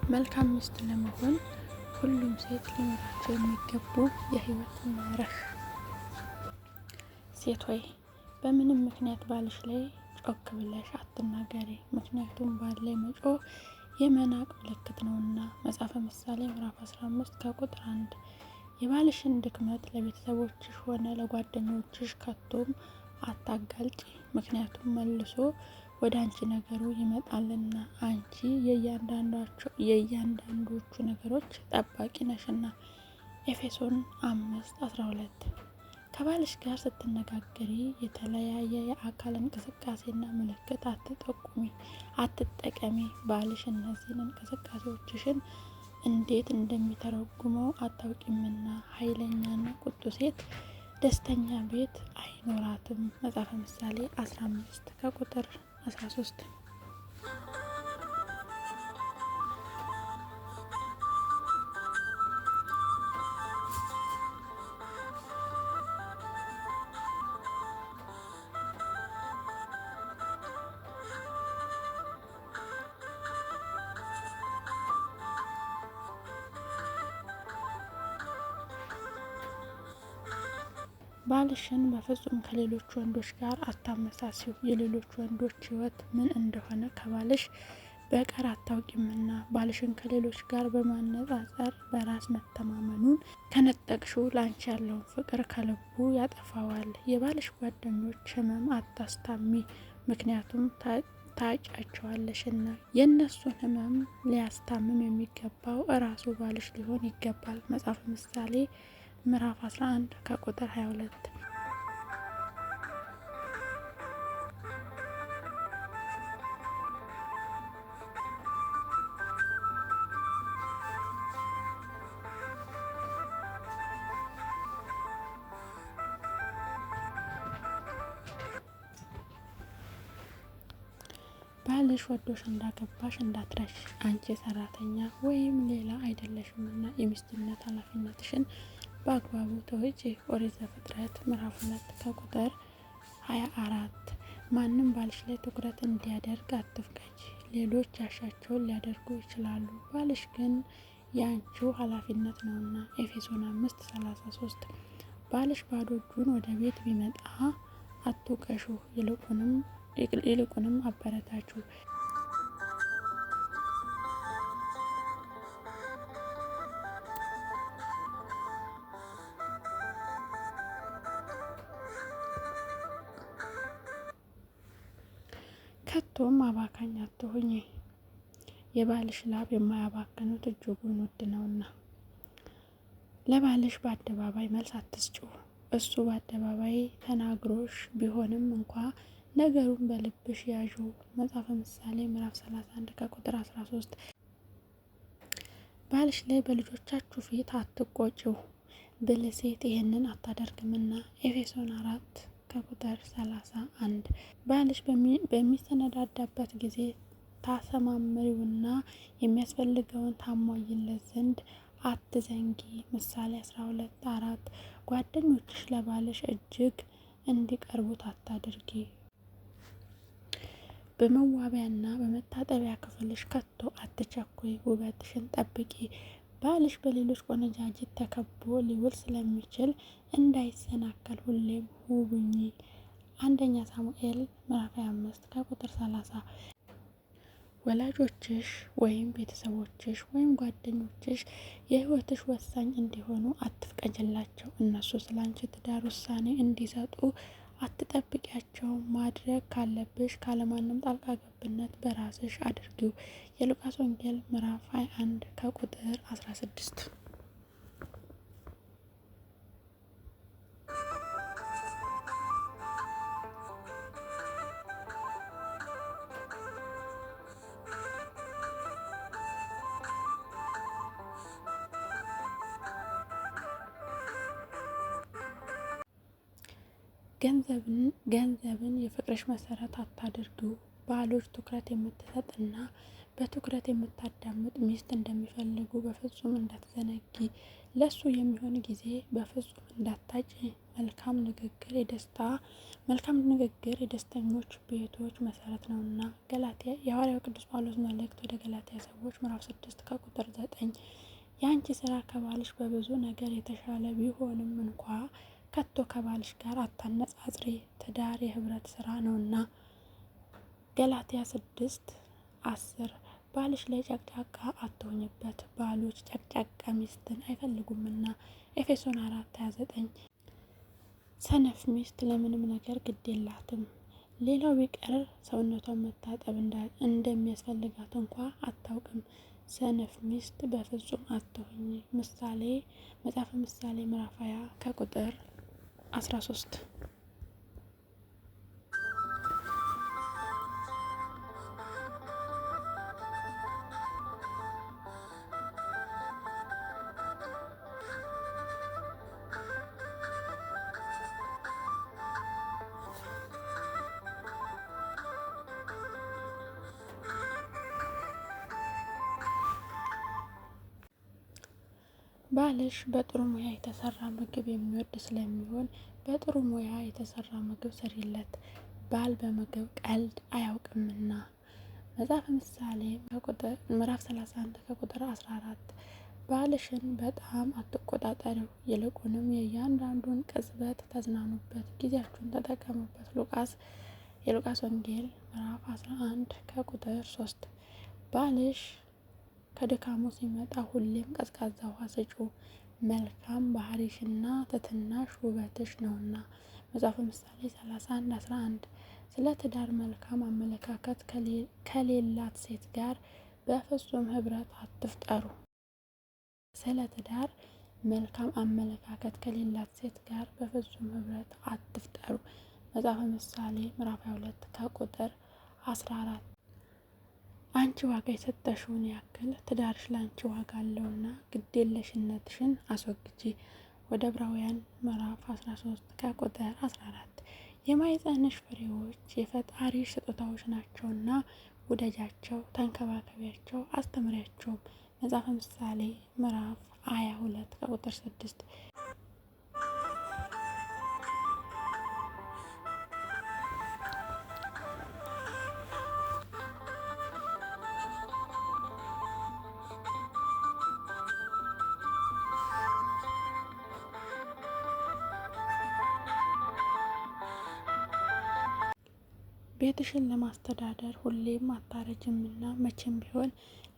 መልካም ሚስት ለመሆን ሁሉም ሴት ሊኖራቸው የሚገቡ የህይወት መርህ። ሴት ሆይ በምንም ምክንያት ባልሽ ላይ ጮክ ብለሽ አትናገሪ፣ ምክንያቱም ባል ላይ መጮህ የመናቅ ምልክት ነውና። መጽሐፈ ምሳሌ ምዕራፍ 15 ከቁጥር 1። የባልሽን ድክመት ለቤተሰቦችሽ ሆነ ለጓደኞችሽ ከቶም አታጋልጪ፣ ምክንያቱም መልሶ ወደ አንቺ ነገሩ ይመጣልና አንቺ የእያንዳንዶቹ ነገሮች ጠባቂ ነሽና። ኤፌሶን 5:12። ከባልሽ ጋር ስትነጋገሪ የተለያየ የአካል እንቅስቃሴና ምልክት አትጠቀሚ። ባልሽ እነዚህን እንቅስቃሴዎችሽን እንዴት እንደሚተረጉመው አታውቂምና። ኃይለኛና ቁጡ ሴት ደስተኛ ቤት አይኖራትም። መጽሐፈ ምሳሌ 15 ከቁጥር 13። ባልሽን በፍጹም ከሌሎች ወንዶች ጋር አታመሳሲው። የሌሎች ወንዶች ህይወት ምን እንደሆነ ከባልሽ በቀር አታውቂምና። ባልሽን ከሌሎች ጋር በማነጻጸር በራስ መተማመኑን ከነጠቅሽው ላንቺ ያለውን ፍቅር ከልቡ ያጠፋዋል። የባልሽ ጓደኞች ህመም አታስታሚ፣ ምክንያቱም ታጫቸዋለሽና። የእነሱን ህመም ሊያስታምም የሚገባው እራሱ ባልሽ ሊሆን ይገባል። መጽሐፈ ምሳሌ ምዕራፍ 11 ከቁጥር 22። ባልሽ ወዶሽ እንዳገባሽ እንዳትረሽ። አንቺ ሰራተኛ ወይም ሌላ አይደለሽምና የሚስትነት ኃላፊነትሽን በአግባቡ ተወጪ። ኦሪት ዘፍጥረት ምዕራፍ 2 ከቁጥር 24። ማንም ባልሽ ላይ ትኩረት እንዲያደርግ አትፍቀጂ። ሌሎች ያሻቸውን ሊያደርጉ ይችላሉ፣ ባልሽ ግን የአንቺው ኃላፊነት ነውና። ኤፌሶን 5:33። ባልሽ ባዶ እጁን ወደ ቤት ቢመጣ አትውቀሹ፣ ይልቁንም አበረታችሁ። ከቶም አባካኝ አትሁኚ። የባልሽ ላብ የማያባክኑት እጅጉን ውድ ነውና። ለባልሽ በአደባባይ መልስ አትስጪው። እሱ በአደባባይ ተናግሮሽ ቢሆንም እንኳ ነገሩን በልብሽ ያዡ። መጽሐፈ ምሳሌ ምዕራፍ 31 ከቁጥር 13። ባልሽ ላይ በልጆቻችሁ ፊት አትቆጪው፣ ብልህ ሴት ይህንን አታደርግምና። ኤፌሶን 4 ከቁጥር 31። ባልሽ በሚሰነዳዳበት ጊዜ ታሰማምሪውና የሚያስፈልገውን ታሟይለት ዘንድ አትዘንጊ። ምሳሌ 12:4። ጓደኞችሽ ለባልሽ እጅግ እንዲቀርቡት አታድርጊ። በመዋቢያና በመታጠቢያ ክፍልሽ ከቶ አትቸኩይ፣ ውበትሽን ጠብቂ። ባልሽ በሌሎች ቆነጃጅት ተከቦ ሊውል ስለሚችል እንዳይሰናከል ሁሌም ውብ ሁኚ። አንደኛ ሳሙኤል ምዕራፍ 25 ከቁጥር 30። ወላጆችሽ ወይም ቤተሰቦችሽ ወይም ጓደኞችሽ የህይወትሽ ወሳኝ እንዲሆኑ አትፍቀጅላቸው። እነሱ ስላንቺ ትዳር ውሳኔ እንዲሰጡ አትጠብቂያቸው። ማድረግ ካለብሽ ካለማንም ጣልቃ ገብነት በራስሽ አድርጊው። የሉቃስ ወንጌል ምዕራፍ 21 ከቁጥር 16። ገንዘብን የፍቅርሽ መሰረት አታድርጊው። ባሎች ትኩረት የምትሰጥና በትኩረት የምታዳምጥ ሚስት እንደሚፈልጉ በፍጹም እንዳትዘነጊ። ለሱ የሚሆን ጊዜ በፍጹም እንዳታጭ። መልካም ንግግር የደስተኞች ቤቶች መሰረት ነውና። ገላትያ የሐዋርያው ቅዱስ ጳውሎስ መልእክት ወደ ገላትያ ሰዎች ምዕራፍ 6 ከቁጥር 9። የአንቺ ስራ ከባልሽ በብዙ ነገር የተሻለ ቢሆንም እንኳ ከቶ ከባልሽ ጋር አታነጻጽሪ፣ ትዳር የህብረት ስራ ነውና። ገላትያ 6:10 ባልሽ ላይ ጨቅጫቃ አትሆኝበት፣ ባሎች ጨቅጫቃ ሚስትን አይፈልጉምና። ኤፌሶን 4:29 ሰነፍ ሚስት ለምንም ነገር ግድ የላትም። ሌላው ቢቀር ሰውነቷን መታጠብ እንደሚያስፈልጋት እንኳ አታውቅም። ሰነፍ ሚስት በፍጹም አትሆኝ። መጽሐፈ ምሳሌ ምዕራፍ 20 ከቁጥር 13። ባልሽ በጥሩ ሙያ የተሰራ ምግብ የሚወድ ስለሚሆን በጥሩ ሙያ የተሰራ ምግብ ስሪለት። ባል በምግብ ቀልድ አያውቅምና። መጽሐፈ ምሳሌ ምዕራፍ 31 ከቁጥር 14 ባልሽን በጣም አትቆጣጠሪው፣ ይልቁንም የእያንዳንዱን ቅጽበት ተዝናኑበት፣ ጊዜያችሁን ተጠቀሙበት። የሉቃስ ወንጌል ምዕራፍ 11 ከቁጥር 3 ባልሽ ከድካሙ ሲመጣ ሁሌም ቀዝቃዛ ውሃ ስጪው፣ መልካም ባህሪሽና ትትናሽ ውበትሽ ነውና። መጽሐፈ ምሳሌ 31:11 ስለ ትዳር መልካም አመለካከት ከሌላት ሴት ጋር በፍጹም ህብረት አትፍጠሩ። ስለ ትዳር መልካም አመለካከት ከሌላት ሴት ጋር በፍጹም ህብረት አትፍጠሩ። መጽሐፈ ምሳሌ ምዕራፍ 22 ከቁጥር 14 አንቺ ዋጋ የሰጠሽውን ያክል ትዳርሽ ለአንቺ ዋጋ አለውና ግዴለሽነትሽን አስወግጂ። ወደ ዕብራውያን ምዕራፍ 13 ከቁጥር 14 የማኅፀንሽ ፍሬዎች የፈጣሪሽ ስጦታዎች ናቸውና ውደጃቸው፣ ተንከባከቢያቸው፣ አስተምሪያቸውም። መጽሐፈ ምሳሌ ምዕራፍ 22 ከቁጥር 6 ቤትሽን ለማስተዳደር ሁሌም አታረጅምና መቼም ቢሆን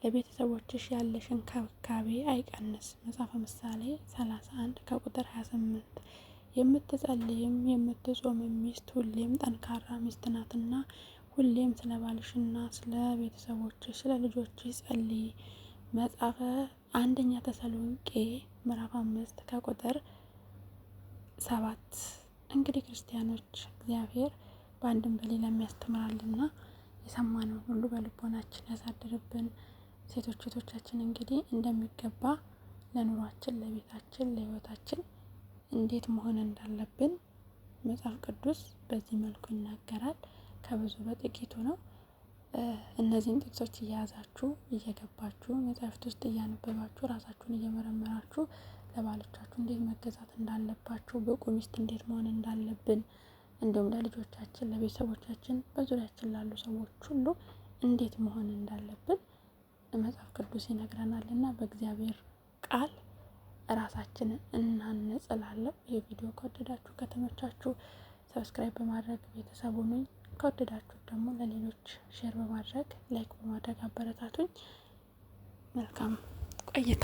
ለቤተሰቦችሽ ያለሽ እንክብካቤ አይቀንስ። መጽሐፈ ምሳሌ 31 ከቁጥር 28 የምትጸልይም የምትጾምም ሚስት ሁሌም ጠንካራ ሚስት ናትና ሁሌም ስለ ባልሽና ስለ ቤተሰቦችሽ ስለ ልጆችሽ ጸልይ። መጽሐፈ አንደኛ ተሰሎንቄ ምዕራፍ 5 ከቁጥር 7 እንግዲህ ክርስቲያኖች እግዚአብሔር በአንድም በሌላም ያስተምራልና የሰማነውን ሁሉ በልቦናችን ያሳድርብን። ሴቶች እህቶቻችን እንግዲህ እንደሚገባ ለኑሯችን፣ ለቤታችን፣ ለሕይወታችን እንዴት መሆን እንዳለብን መጽሐፍ ቅዱስ በዚህ መልኩ ይናገራል። ከብዙ በጥቂቱ ነው። እነዚህን ጥቅሶች እየያዛችሁ እየገባችሁ መጽሐፍት ውስጥ እያነበባችሁ ራሳችሁን እየመረመራችሁ ለባሎቻችሁ እንዴት መገዛት እንዳለባችሁ፣ ብቁ ሚስት እንዴት መሆን እንዳለብን እንዲሁም ለልጆቻችን፣ ለቤተሰቦቻችን፣ በዙሪያችን ላሉ ሰዎች ሁሉ እንዴት መሆን እንዳለብን መጽሐፍ ቅዱስ ይነግረናል እና በእግዚአብሔር ቃል ራሳችንን እናንጽ እላለሁ። ይህ ቪዲዮ ከወደዳችሁ ከተመቻችሁ ሰብስክራይብ በማድረግ ቤተሰቡ ነኝ። ከወደዳችሁ ደግሞ ለሌሎች ሼር በማድረግ ላይክ በማድረግ አበረታቱኝ። መልካም ቆይታ